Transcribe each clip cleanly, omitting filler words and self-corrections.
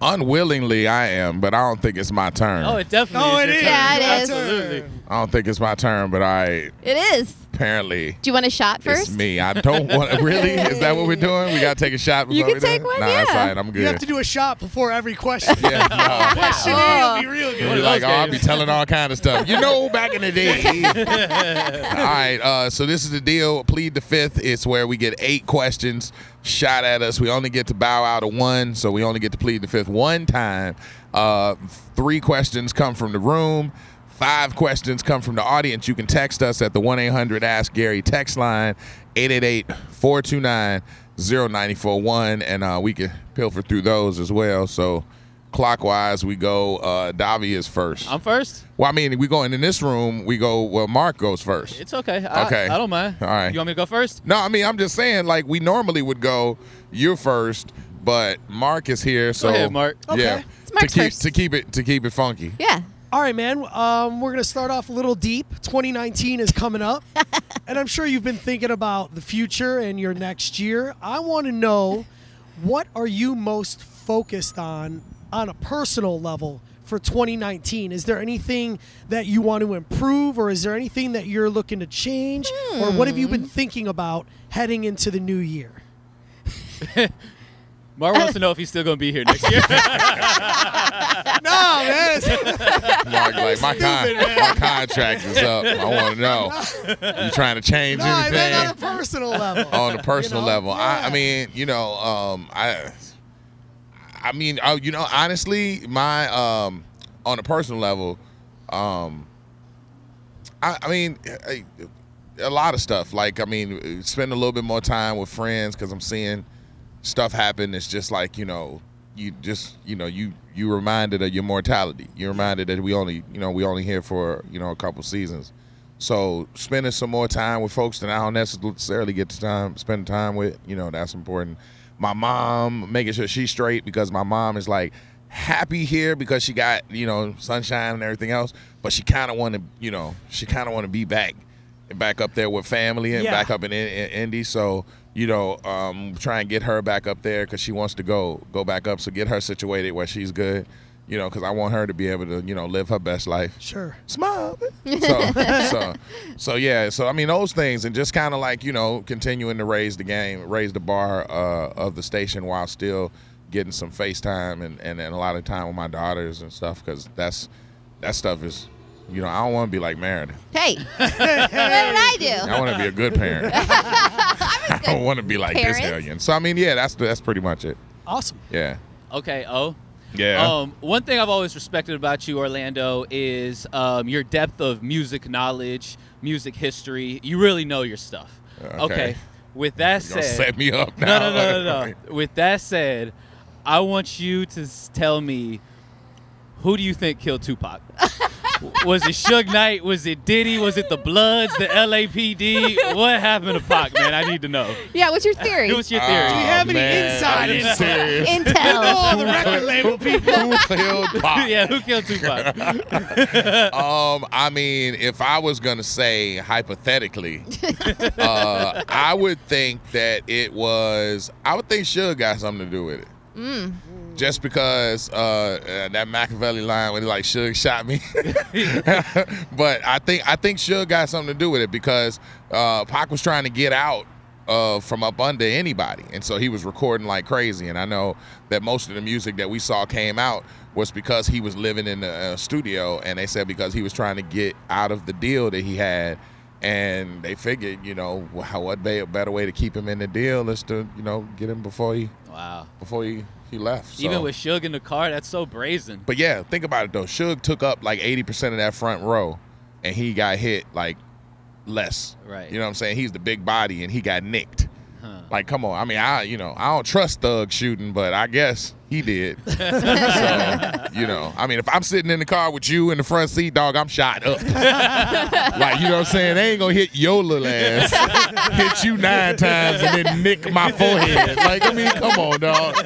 Unwillingly, I am, but I don't think it's my turn. Oh, it definitely is. It is. Yeah, it is. Absolutely. I don't think it's my turn, but It is. apparently Do you want a shot first? it's me. I don't want to. Really? Is that what we're doing? We got to take a shot before You can we do take it? one, Nah, that's yeah. all right. I'm good. You have to do a shot before every question. Yeah, no. Question Oh. will be real You're good. like, those I'll be games. telling all kind of stuff. You know, back in the day. All right, so this is the deal. Plead the Fifth. It's where we get 8 questions shot at us. We only get to bow out of 1, so we only get to plead the fifth 1 time. 3 questions come from the room. 5 questions come from the audience. You can text us at the 1-800-ASK-GARY text line, 888-429-0941, and we can pilfer through those as well. So clockwise, we go. Davi is first. I'm first? Well, I mean, we going in this room. We go. Well, Mark goes first. It's okay. Okay. I don't mind. All right. You want me to go first? No, I mean, I'm just saying, like, we normally would go. You're first, but Mark is here, so Go ahead, Mark. Okay. yeah, It's Mark's first. to keep it funky. Yeah. All right, man. We're going to start off a little deep. 2019 is coming up, and I'm sure you've been thinking about the future and your next year. I want to know, what are you most focused on a personal level for 2019? Is there anything that you want to improve, or is there anything that you're looking to change, or what have you been thinking about heading into the new year? Mark wants to know if he's still going to be here next year. No, man. Mark, like, my contract is up. I want to know. You trying to change No, I anything? meant on a personal level. On the personal You know? level, Yeah. I mean, you know, you know, honestly, my on a personal level, I mean, a lot of stuff. Like, I mean, spend a little bit more time with friends because I'm seeing stuff happen. It's just like, you know, you reminded of your mortality. You're reminded that we only here for, you know, a couple seasons. So spending some more time with folks that I don't necessarily get to spend time with, you know, that's important. My mom, making sure she's straight, because my mom is like happy here because she got, you know, sunshine and everything else, but she kind of want to, you know, be back up there with family and back up in Indy. So, you know, try and get her back up there because she wants to go back up. So get her situated where she's good, you know, because I want her to be able to, you know, live her best life. Sure. Smile. So yeah. So I mean, those things, and just kind of like, you know, continuing to raise the bar of the station while still getting some FaceTime and a lot of time with my daughters and stuff, because that stuff is, you know, I don't want to be like Meredith. Hey, what did I do? I want to be a good parent. I don't want to be like this alien. So I mean, yeah, that's pretty much it. Awesome. Yeah. Okay, O. Yeah. One thing I've always respected about you, Orlando, is your depth of music knowledge, music history. You really know your stuff. Okay. With that You're gonna said, set me up now. No. With that said, I want you to tell me, who do you think killed Tupac? Was it Suge Knight? Was it Diddy? Was it the Bloods, the LAPD? What happened to Pac, man? I need to know. Yeah, what's your theory? What's your theory? Do you have any man, inside are you info? serious? Intel. All the record label people. Who killed Pac? Yeah, who killed Tupac? I mean, if I was gonna say hypothetically, I would think that I would think Suge got something to do with it. Just because that Machiavelli line when he like Suge shot me, but I think Suge got something to do with it, because Pac was trying to get out from up under anybody, and so he was recording like crazy. And I know that most of the music that we saw came out was because he was living in the studio, and they said because he was trying to get out of the deal that he had. And they figured, you know, what better way to keep him in the deal is to, you know, get him before he left. So. Even with Suge in the car, that's so brazen. But yeah, think about it though. Suge took up like 80% of that front row, and he got hit like less. Right. You know what I'm saying? He's the big body, and he got nicked. Like, come on. I mean, I don't trust Thug shooting, but I guess he did. So, you know, I mean, if I'm sitting in the car with you in the front seat, dog, I'm shot up. Like, you know what I'm saying? They ain't gonna hit your little ass, hit you 9 times, and then nick my forehead. Like, I mean, come on, dog.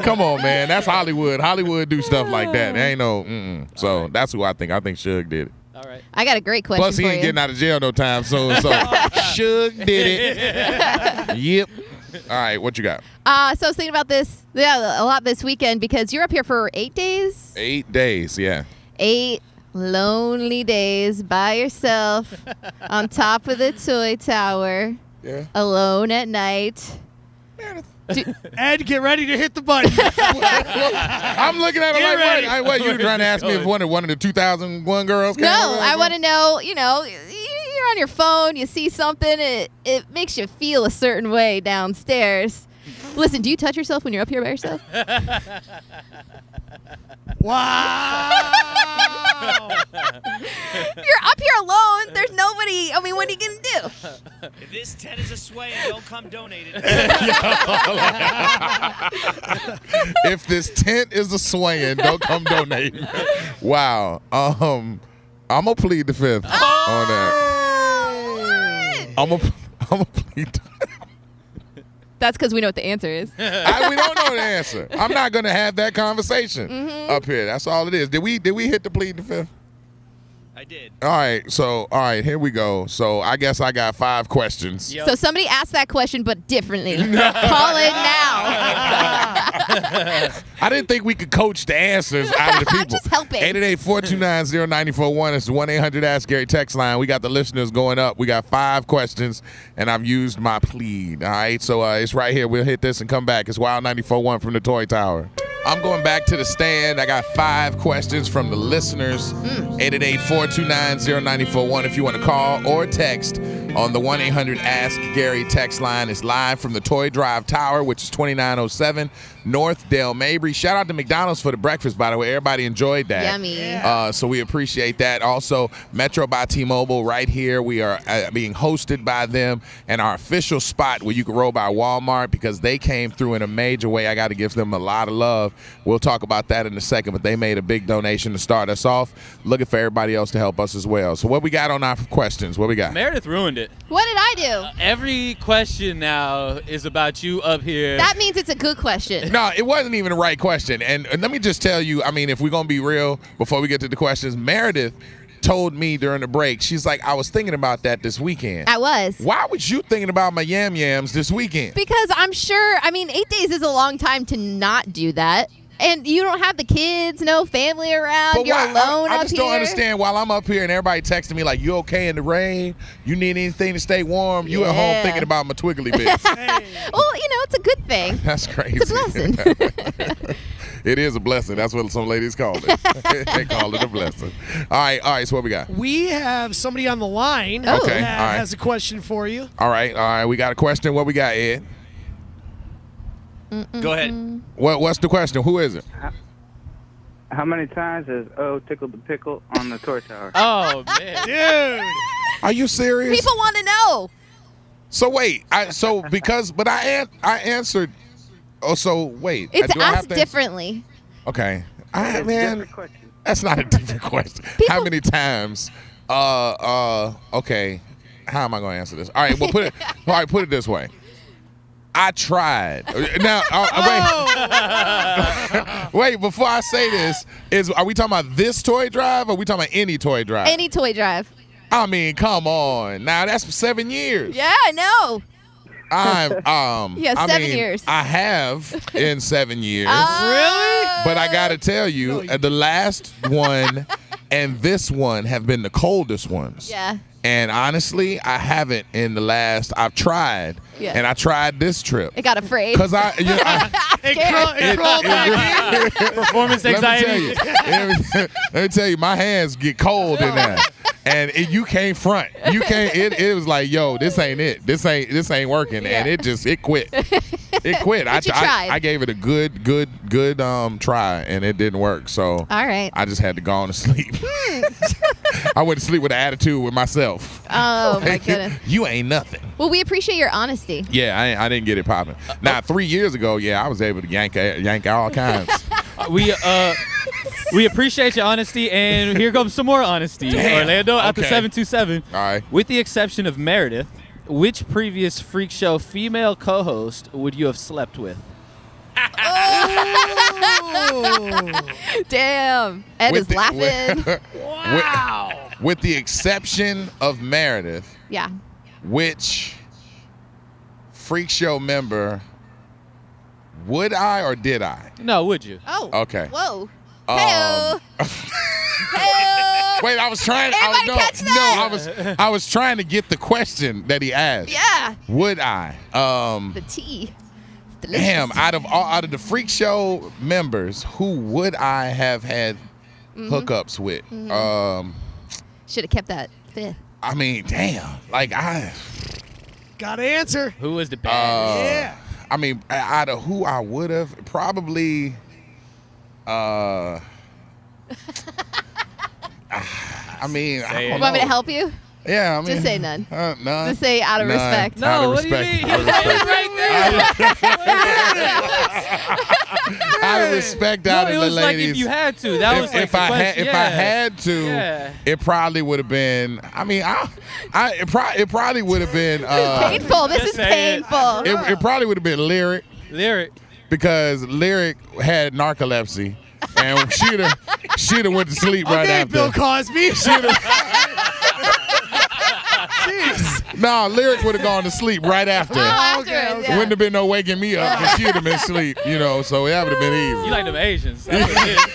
Come on, man. That's Hollywood. Hollywood do stuff like that. There ain't no. So that's who I think. I think Suge did it. All right. I got a great question Plus, he for ain't you. getting out of jail no time soon. So Suge did it. Yep. All right, what you got? So I was thinking about this a lot this weekend because you're up here for 8 days. 8 days, yeah. 8 lonely days by yourself on top of the toy tower, Yeah. alone at night. Ed, get ready to hit the button. I'm looking at it Get like, ready. what you trying to ask me if one of the 2001 girls came No, over? I want to know, you're on your phone, you see something, it makes you feel a certain way downstairs. Listen, do you touch yourself when you're up here by yourself? Wow. You're up here alone. There's nobody. I mean, what are you going to do? If this tent is a swaying, don't come donate it. If this tent is a swaying, don't come donate. Wow. I'm gonna plead the fifth on that. I'm gonna plead the fifth. That's because we know what the answer is. We don't know the answer. I'm not gonna have that conversation up here. That's all it is. Did we hit the plead the fifth? I did. All right, here we go. So I guess I got 5 questions. Yep. So somebody asked that question, but differently. Call in now. I didn't think we could coach the answers out of the people. Just helping. 888-429-0941. It's the 1-800-ASK-GARY text line. We got the listeners going up. We got 5 questions, and I've used my plead. All right, so it's right here. We'll hit this and come back. It's Wild 94.1 from the Toy Tower. I'm going back to the stand. I got 5 questions from the listeners. 888-429-0941 if you want to call or text on the 1-800-ASK-GARY text line. It's live from the Toy Drive Tower, which is 2907 North Dale Mabry. Shout out to McDonald's for the breakfast, by the way. Everybody enjoyed that. Yummy. So we appreciate that. Also, Metro by T-Mobile right here. We are being hosted by them, and our official spot where you can roll by Walmart because they came through in a major way. I got to give them a lot of love. We'll talk about that in a second, but they made a big donation to start us off. Looking for everybody else to help us as well. So what we got on our questions? What we got? Meredith ruined it. What did I do? Every question now is about you up here. That means it's a good question. No, it wasn't even the right question. And let me just tell you, I mean, if we're going to be real before we get to the questions, Meredith told me during the break, she's like, I was thinking about that this weekend. I was. Why was you thinking about my yam yams this weekend? Because I'm sure, 8 days is a long time to not do that. And you don't have the kids, no family around. But You're why- alone I up just here. don't understand. While I'm up here and everybody texting me like, you okay in the rain? You need anything to stay warm? You at home Yeah. thinking about my twiggly bits. Hey. Well, it's a good thing. That's crazy. It's a blessing. It is a blessing. That's what some ladies call it. They call it a blessing. All right. So what we got? We have somebody on the line Oh. Okay, that all right. has a question for you. All right. We got a question. What we got, Ed? Go ahead. What's the question? Who is it? How many times has Tickle the Pickle on the Toy Tower? Oh, man. Dude. Are you serious? People want to know. So wait. I answered. Oh, so wait. It's do I have asked to- differently. Okay. It's a Man, different question. that's not a different question. How many times? Okay. How am I going to answer this? All right. Well, put it this way. I tried. Now, wait. Before I say this, are we talking about this toy drive or are we talking about any toy drive? Any toy drive. I mean, come on. Now that's 7 years. Yeah, I know. Yeah, 7 years. I have in 7 years. Really? But I got to tell you, the last one and this one have been the coldest ones. Yeah. And honestly, I haven't in the last. I've tried, Yeah. and I tried this trip I got afraid. because I It crawled back in. Performance anxiety. let me tell you, my hands get cold in that. And you can't front. You can't. It was like, yo, this ain't it. This ain't working. Yeah. And it quit. It quit. But you tried. I gave it a good try, and it didn't work. So All right. I just had to go on to sleep. I went to sleep with an attitude with myself. Oh, my goodness. You ain't nothing. Well, we appreciate your honesty. Yeah, I didn't get it popping. Now 3 years ago, yeah, I was able to yank all kinds. We appreciate your honesty, and here comes some more honesty. Damn. Orlando after Okay. 727. All right. With the exception of Meredith, which previous Freak Show female co-host would you have slept with? Damn. Ed is laughing. Wow. With the exception of Meredith, Yeah. which freak show member, would I or did I? No, would you? Oh. Okay. Whoa. Hey-o. Hey-o. Wait, I was trying. Everybody catch that? I was trying to get the question that he asked. Yeah. Would I? The tea. It's delicious. Damn. Out of the freak show members, who would I have had hookups with? Should have kept that fifth. I mean, damn. Like Gotta answer. Who was the bad? Yeah. I mean, out of who I would have, probably. I mean, I Say don't it. You want me to know. help you? Yeah, I mean, Just say none. None. Just say out of None. respect. No, Out of what do you respect. mean? Out of He said it respect. right Out of respect, No, out it of the was like ladies. if you had to. That was like if the I question. if I had to, Yeah. it probably would have been. I mean, it probably would have been. Painful. This Just is say it. painful. It probably would have been Lyric, Lyric. because Lyric had narcolepsy, and she'd have went to sleep right Okay, after. Bill Cosby. Jeez. No, Lyric would have gone to sleep right after. Afterwards, okay. yeah. Wouldn't have been no waking me up, because she'd have been asleep, so that would have been easy. You like them Asians. That's what it is.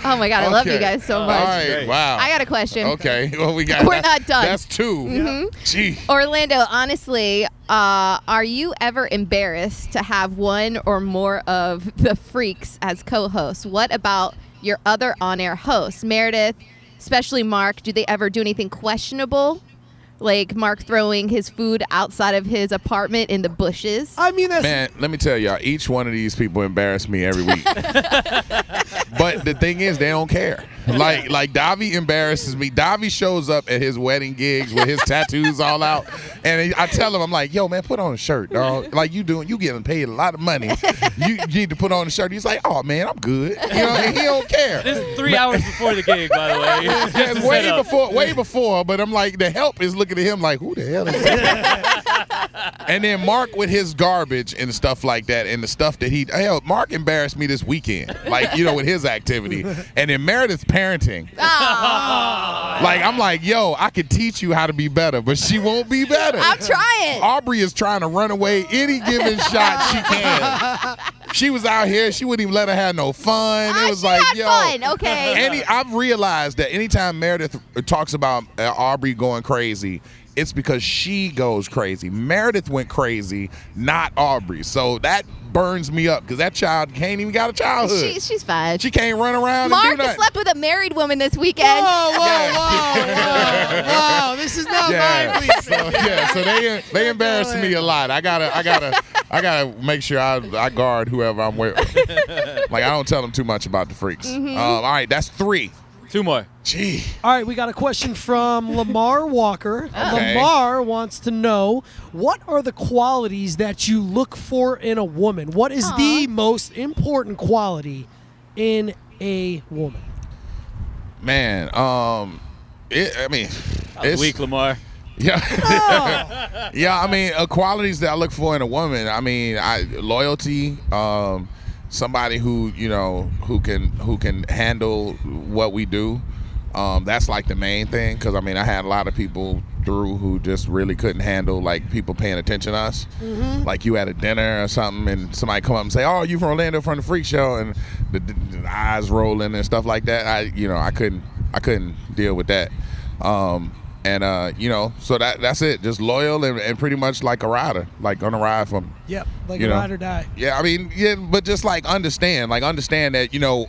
Oh my God, I love you Okay. guys so All much. right, Great. wow. I got a question. Okay, well, we got. We're not done. That's two. Gee. Orlando, honestly, are you ever embarrassed to have one or more of the freaks as co-hosts? What about your other on-air hosts, Meredith, especially Mark? Do they ever do anything questionable, like Mark throwing his food outside of his apartment in the bushes? I mean, that's Man, let me tell y'all, each one of these people embarrass me every week. But the thing is, they don't care. Like Davi embarrasses me. Davi shows up at his wedding gigs with his tattoos all out, and I tell him, I'm like, yo, man, put on a shirt, dog. Like you getting paid a lot of money. You need to put on a shirt. He's like, oh man, I'm good. And he don't care. This is 3 hours before the gig, by the way. Just Yeah, to set up. way before. But I'm like, the help is looking at him like, who the hell is that? And then Mark with his garbage and stuff like that, and the stuff that Mark embarrassed me this weekend, like with his activity, and then Meredith's parenting. Like I'm like, yo, I could teach you how to be better, but she won't be better. I'm trying. Aubrey is trying to run away any given shot she can. She was out here, she wouldn't even let her have no fun. It was she like, had yo, fun, okay. I've realized that anytime Meredith talks about Aubrey going crazy, it's because she goes crazy. Meredith went crazy, not Aubrey. So that burns me up, because that child ain't even got a childhood. She's fine. She can't run around Mark and do has nothing. slept with a married woman this weekend. Whoa. This is not my week. So they embarrass me a lot. I gotta make sure I guard whoever I'm with. Like I don't tell them too much about the freaks. All right, that's 3. 2 more. Gee. All right, we got a question from Lamar Walker. Okay. Lamar wants to know, what are the qualities that you look for in a woman? What is the most important quality in a woman? Man, it's Weak, Lamar. Yeah. Yeah, I mean, qualities that I look for in a woman, I mean, loyalty, somebody who can handle what we do. That's like the main thing, because I mean, I had a lot of people through who just really couldn't handle like people paying attention to us. Like you at a dinner or something, and somebody come up and say, "Oh, you from Orlando from the Freak Show," and the eyes rolling and stuff like that. I couldn't deal with that. So that's it. Just loyal and pretty much like a rider, like on a ride from. Yep, like a ride or die. Yeah, I mean, yeah, but just like understand that,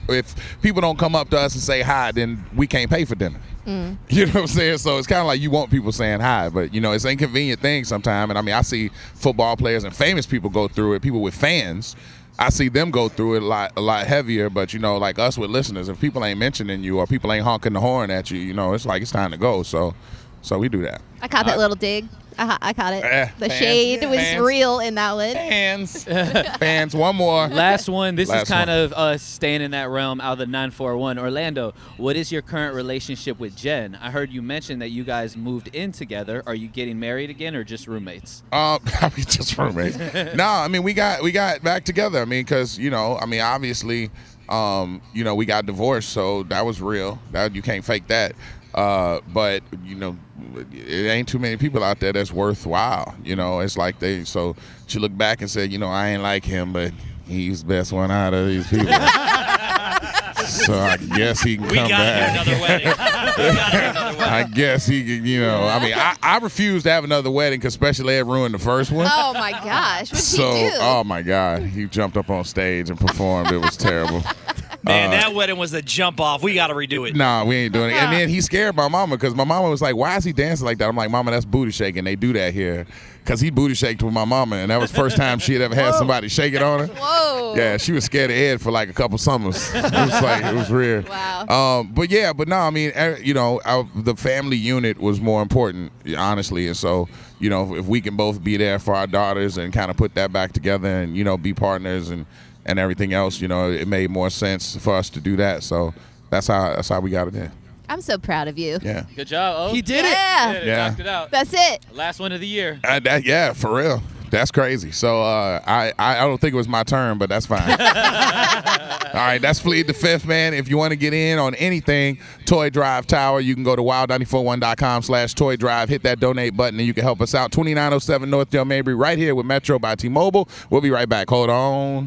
if people don't come up to us and say hi, then we can't pay for dinner. You know what I'm saying? So it's kind of like you want people saying hi, but it's an inconvenient thing sometimes. And I mean, I see football players and famous people go through it. People with fans, I see them go through it a lot heavier. But like us with listeners, if people ain't mentioning you or people ain't honking the horn at you, it's like it's time to go. So we do that. I caught that little dig. I caught it. The fans. shade was Fans. real in that one. Fans. One more. Last one. This Last is kind one. of us staying in that realm out of the 941. Orlando, what is your current relationship with Jen? I heard you mention that you guys moved in together. Are you getting married again or just roommates? I mean, just roommates. No, I mean, we got back together. I mean, because obviously, we got divorced, so that was real. That you can't fake that. But you know, it ain't too many people out there that's worthwhile. You know, it's like so she looked back and said, you know, I ain't like him, but he's the best one out of these people. So I guess he can come back. Another wedding. We gotta do another wedding. I guess he can, you know. I mean, I refuse to have another wedding because Special Ed ruined the first one. Oh my gosh! What'd he do? Oh my God, he jumped up on stage and performed. It was terrible. Man, that wedding was the jump off. We got to redo it. Nah, we ain't doing it. And then he scared my mama because my mama was like, why is he dancing like that? I'm like, Mama, that's booty shaking. They do that here. Because he booty shaked with my mama, and that was the first time she had ever had somebody shake it on her. Whoa. Yeah, she was scared of Ed for like a couple summers. It was weird. Wow. But no, I mean, you know, the family unit was more important, honestly. And so, you know, if we can both be there for our daughters and kind of put that back together and, you know, be partners and everything else, you know, it made more sense for us to do that. So that's how we got it in. I'm so proud of you. Yeah. Good job. Oh, He did it. Yeah. Yeah. Knocked it out. That's it. Last one of the year. Yeah, for real. That's crazy. So I don't think it was my turn, but that's fine. All right, that's Plead the Fifth, man. If you want to get in on anything, Toy Drive Tower, you can go to wild941.com/Toy Drive, hit that donate button, and you can help us out. 2907 North Del Mabry, right here with Metro by T-Mobile. We'll be right back. Hold on.